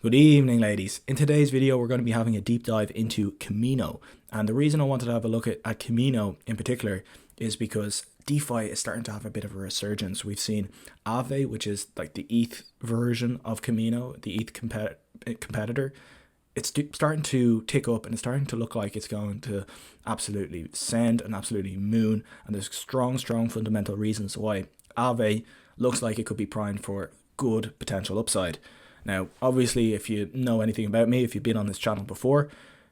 Good evening, ladies. In today's video, we're going to be having a deep dive into Kamino. And the reason I wanted to have a look at Kamino in particular is because DeFi is starting to have a bit of a resurgence. We've seen Aave, which is like the ETH version of Kamino, the ETH competitor. It's starting to tick up and it's starting to look like it's going to absolutely send and absolutely moon. And there's strong fundamental reasons why Aave looks like it could be primed for good potential upside. Now, obviously, if you know anything about me, if you've been on this channel before,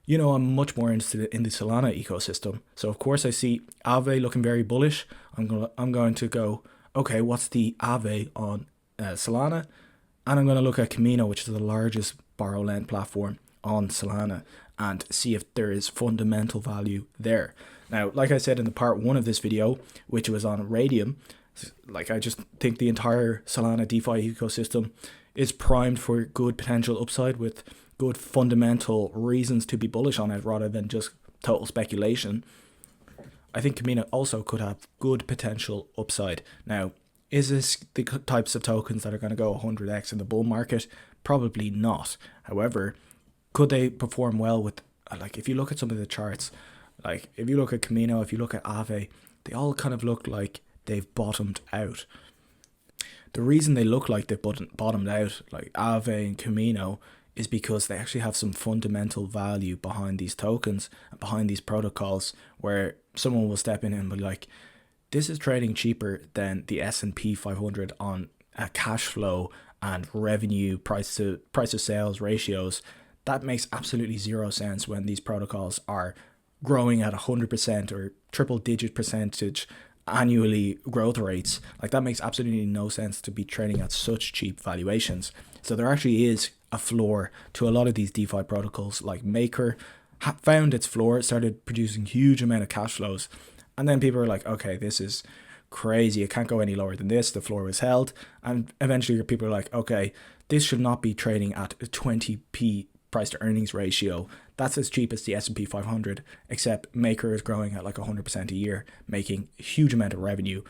you know I'm much more interested in the Solana ecosystem. So, of course, I see Aave looking very bullish. I'm going to go, okay, what's the Aave on Solana? And I'm going to look at Kamino, which is the largest borrow lend platform on Solana, and see if there is fundamental value there. Now, like I said in the part 1 of this video, which was on Radium, like I just think the entire Solana DeFi ecosystem is primed for good potential upside with good fundamental reasons to be bullish on it rather than just total speculation. I think Kamino also could have good potential upside. Now, is this the types of tokens that are going to go 100x in the bull market? Probably not. However, could they perform well with, like, if you look at some of the charts, like if you look at Kamino, if you look at Aave, they all kind of look like they've bottomed out. The reason they look like they've bottomed out, like Aave and Kamino, is because they actually have some fundamental value behind these tokens and behind these protocols, where someone will step in and be like, this is trading cheaper than the S&P 500 on a cash flow and revenue price to sales ratios. That makes absolutely zero sense when these protocols are growing at 100% or triple digit percentage annually growth rates. Like, that makes absolutely no sense to be trading at such cheap valuations. So there actually is a floor to a lot of these DeFi protocols. Like Maker found its floor, started producing huge amount of cash flows, and then people are like, okay, this is crazy, it can't go any lower than this, the floor was held. And eventually people are like, okay, this should not be trading at a 20p price to earnings ratio. That's as cheap as the S&P 500, except Maker is growing at like 100% a year, making a huge amount of revenue.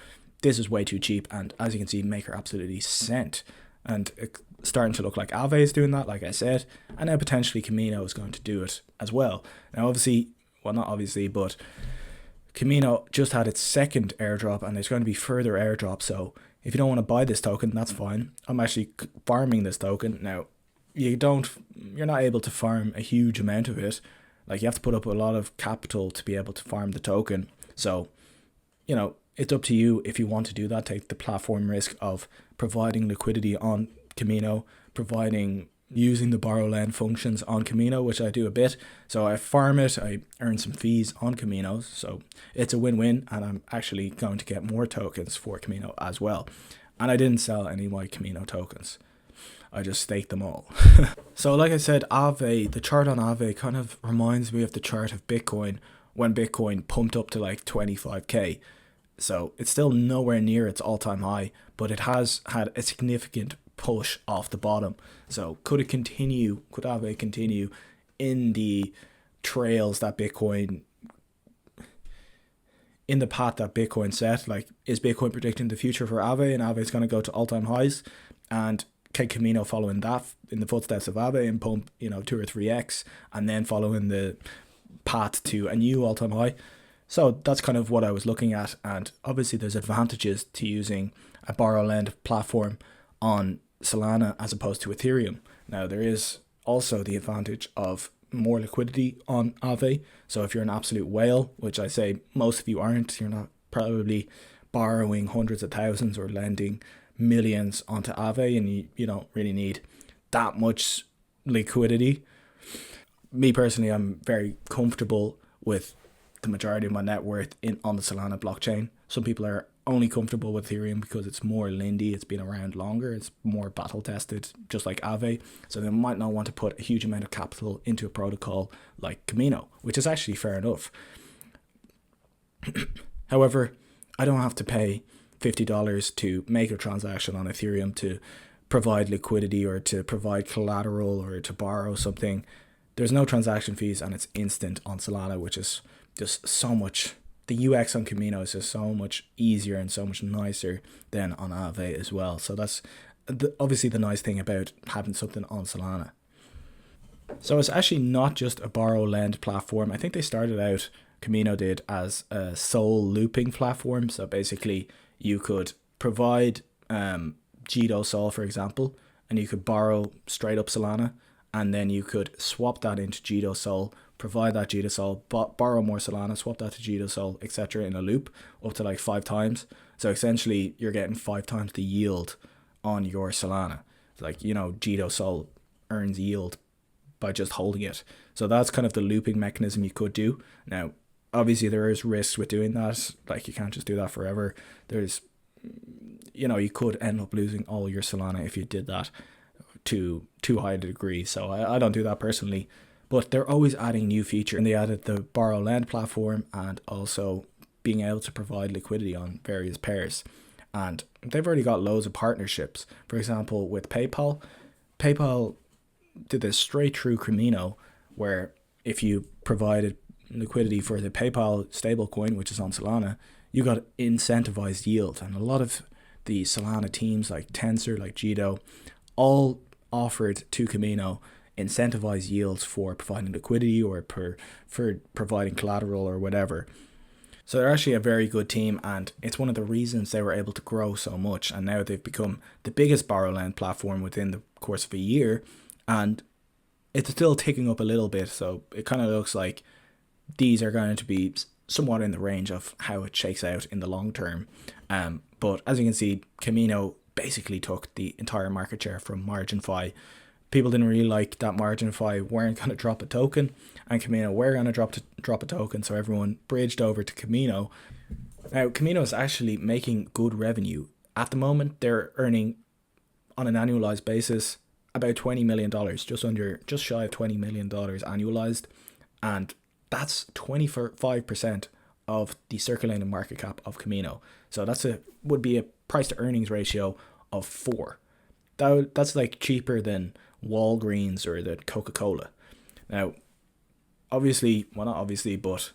This is way too cheap, and as you can see, Maker absolutely sent. And it's starting to look like Aave is doing that, like I said, and now potentially Kamino is going to do it as well. Now, obviously, well, not obviously, but Kamino just had its second airdrop, and there's going to be further airdrops. So if you don't want to buy this token, that's fine. I'm actually farming this token now. You're not able to farm a huge amount of it. Like, you have to put up a lot of capital to be able to farm the token. So, you know, it's up to you if you want to do that. Take the platform risk of providing liquidity on Kamino, using the borrow lend functions on Kamino, which I do a bit. So I farm it, I earn some fees on Kamino. So it's a win-win, and I'm actually going to get more tokens for Kamino as well. And I didn't sell any of my Kamino tokens. I just staked them all. So like I said, Aave, the chart on Aave kind of reminds me of the chart of Bitcoin when Bitcoin pumped up to like 25k. So it's still nowhere near its all-time high, but it has had a significant push off the bottom. So could Aave continue in the trails that Bitcoin, in the path that Bitcoin set? Like, is Bitcoin predicting the future for Aave, and Aave is going to go to all-time highs? And can Kamino follow in that, in the footsteps of Aave, and pump, 2 or 3x, and then following the path to a new all-time high? So that's kind of what I was looking at. And obviously there's advantages to using a borrow lend platform on Solana as opposed to Ethereum. Now, there is also the advantage of more liquidity on Aave. So if you're an absolute whale, which I say most of you aren't, you're not probably borrowing hundreds of thousands or lending millions onto Aave, and you don't really need that much liquidity. Me personally, I'm very comfortable with the majority of my net worth on the Solana blockchain. Some people are only comfortable with Ethereum because it's more lindy, it's been around longer, it's more battle tested, just like Aave. So they might not want to put a huge amount of capital into a protocol like Kamino, which is actually fair enough. However, I don't have to pay $50 to make a transaction on Ethereum to provide liquidity or to provide collateral or to borrow something. There's no transaction fees, and it's instant on Solana, which is just so much. The UX on Kamino is just so much easier and so much nicer than on Aave as well. So that's obviously the nice thing about having something on Solana. So it's actually not just a borrow lend platform. I think they started out, Kamino did, as a Sol looping platform. So basically you could provide Jito Sol, for example, and you could borrow straight up Solana, and then you could swap that into Jito Sol, provide that Jito Sol, borrow more Solana, swap that to Jito Sol, etc. in a loop up to like 5 times. So essentially you're getting 5 times the yield on your Solana. Like, Jito Sol earns yield by just holding it. So that's kind of the looping mechanism you could do. Now, obviously there is risks with doing that. Like, you can't just do that forever. There's, you could end up losing all your Solana if you did that to too high a degree. So I don't do that personally, but they're always adding new features. And they added the borrow lend platform and also being able to provide liquidity on various pairs. And they've already got loads of partnerships. For example, with PayPal did this straight through Kamino, where if you provided liquidity for the PayPal stablecoin, which is on Solana, you got incentivized yield. And a lot of the Solana teams like Tensor, like Jito, all offered to Kamino incentivized yields for providing liquidity or for providing collateral or whatever. So they're actually a very good team, and it's one of the reasons they were able to grow so much. And now they've become the biggest borrow lend platform within the course of a year, and it's still ticking up a little bit. So it kind of looks like these are going to be somewhat in the range of how it shakes out in the long term. But as you can see, Kamino basically took the entire market share from MarginFi. People didn't really like that MarginFi weren't going to drop a token, and Kamino were going to drop a token, so everyone bridged over to Kamino. Now, Kamino is actually making good revenue. At the moment, they're earning, on an annualized basis, about $20 million, just shy of $20 million annualized, and that's 25% of the circulating market cap of Kamino. So would be a price to earnings ratio of 4. That's like cheaper than Walgreens or the Coca-Cola. Now, obviously, well, not obviously, but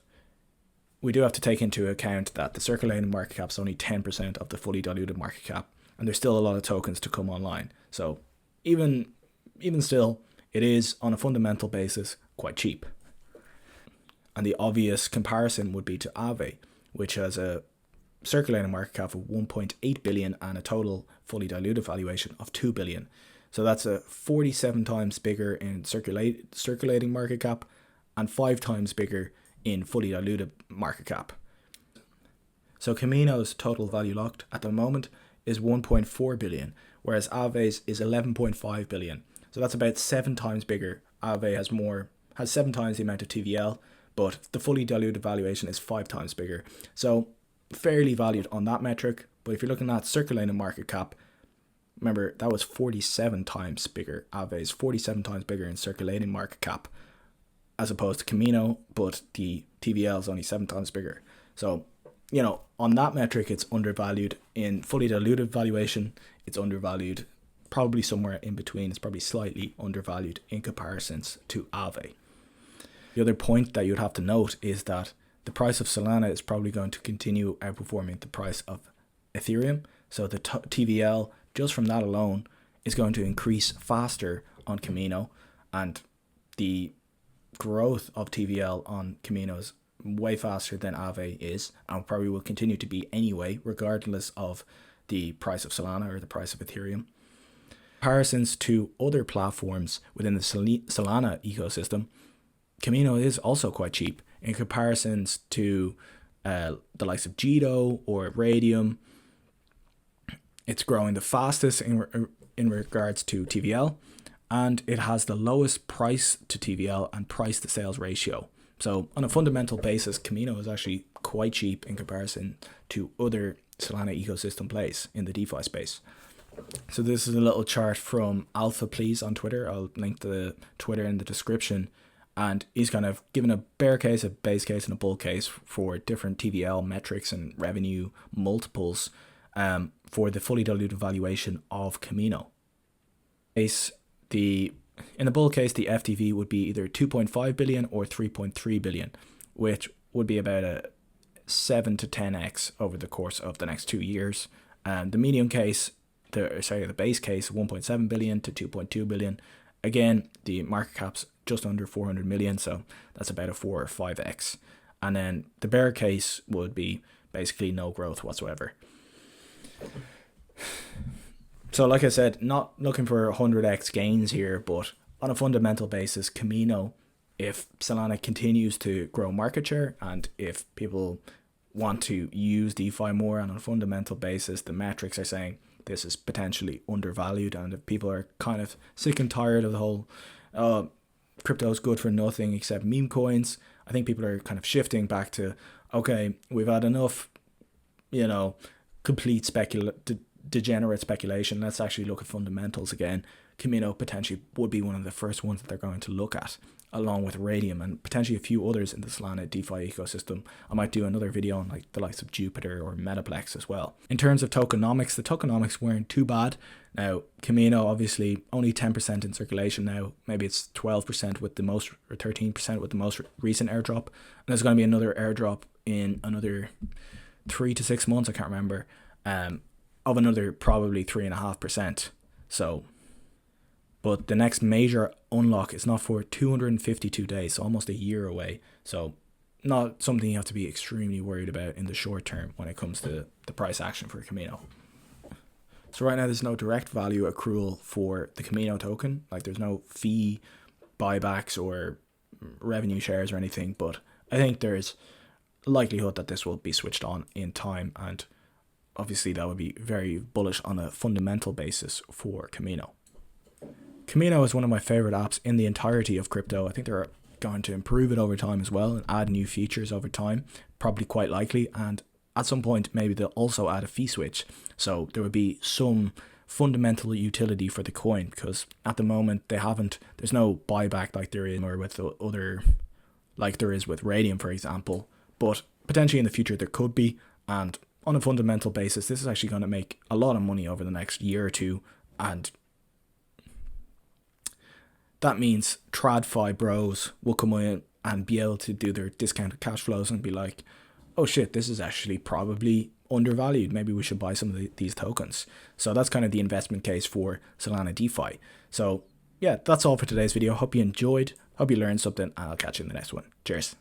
we do have to take into account that the circulating market cap is only 10% of the fully diluted market cap, and there's still a lot of tokens to come online. So even still, it is, on a fundamental basis, quite cheap. And the obvious comparison would be to Aave, which has a circulating market cap of 1.8 billion and a total fully diluted valuation of 2 billion. So that's a 47 times bigger in circulating market cap and 5 times bigger in fully diluted market cap. So Kamino's total value locked at the moment is 1.4 billion, whereas Aave's is 11.5 billion. So that's about 7 times bigger. Aave has 7 times the amount of TVL, but the fully diluted valuation is 5 times bigger. So fairly valued on that metric. But if you're looking at circulating market cap, remember that was 47 times bigger. Aave is 47 times bigger in circulating market cap as opposed to Kamino, but the TVL is only 7 times bigger. So, on that metric, it's undervalued. In fully diluted valuation, it's undervalued. Probably somewhere in between. It's probably slightly undervalued in comparisons to Aave. The other point that you'd have to note is that the price of Solana is probably going to continue outperforming the price of Ethereum. So the TVL, just from that alone, is going to increase faster on Kamino, and the growth of TVL on Kamino is way faster than Aave is, and probably will continue to be anyway, regardless of the price of Solana or the price of Ethereum. Comparisons to other platforms within the Solana ecosystem, Kamino is also quite cheap in comparisons to the likes of Jito or Radium. It's growing the fastest in regards to TVL, and it has the lowest price to TVL and price to sales ratio. So on a fundamental basis, Kamino is actually quite cheap in comparison to other Solana ecosystem plays in the DeFi space. So this is a little chart from Alpha Please on Twitter. I'll link the Twitter in the description. And he's kind of given a bear case, a base case, and a bull case for different TVL metrics and revenue multiples for the fully diluted valuation of Kamino. In the bull case, the FDV would be either 2.5 billion or 3.3 billion, which would be about a 7 to 10x over the course of the next 2 years. The medium case, the base case, 1.7 billion to 2.2 billion. Again, the market caps just under 400 million, so that's about a 4 or 5x. And then the bear case would be basically no growth whatsoever. So like I said, not looking for 100x gains here, but on a fundamental basis, Kamino, if Solana continues to grow market share and if people want to use DeFi more on a fundamental basis, the metrics are saying this is potentially undervalued, and if people are kind of sick and tired of the whole crypto is good for nothing except meme coins, I think people are kind of shifting back to, okay, we've had enough, complete degenerate speculation. Let's actually look at fundamentals again. Kamino potentially would be one of the first ones that they're going to look at, along with Radium and potentially a few others in the Solana DeFi ecosystem. I might do another video on like the likes of Jupiter or Metaplex as well. In terms of tokenomics, the tokenomics weren't too bad. Now, Kamino, obviously only 10% in circulation now. Maybe it's 12% with the most, or 13% with the most recent airdrop. And there's going to be another airdrop in another 3 to 6 months, I can't remember, of another probably 3.5%. So, but the next major unlock is not for 252 days, so almost a year away. So not something you have to be extremely worried about in the short term when it comes to the price action for Kamino. So right now there's no direct value accrual for the Kamino token. Like there's no fee buybacks or revenue shares or anything, but I think there's likelihood that this will be switched on in time, and obviously that would be very bullish on a fundamental basis for Kamino. Kamino is one of my favorite apps in the entirety of crypto. I think they're going to improve it over time as well and add new features over time, probably quite likely. And at some point, maybe they'll also add a fee switch. So there would be some fundamental utility for the coin, because at the moment there's no buyback like there is or with the other, like there is with Radium, for example. But potentially in the future there could be. And on a fundamental basis, this is actually going to make a lot of money over the next year or two. And that means TradFi bros will come in and be able to do their discounted cash flows and be like, oh shit, this is actually probably undervalued. Maybe we should buy some of these tokens. So that's kind of the investment case for Solana DeFi. So yeah, that's all for today's video. Hope you enjoyed. Hope you learned something, and I'll catch you in the next one. Cheers.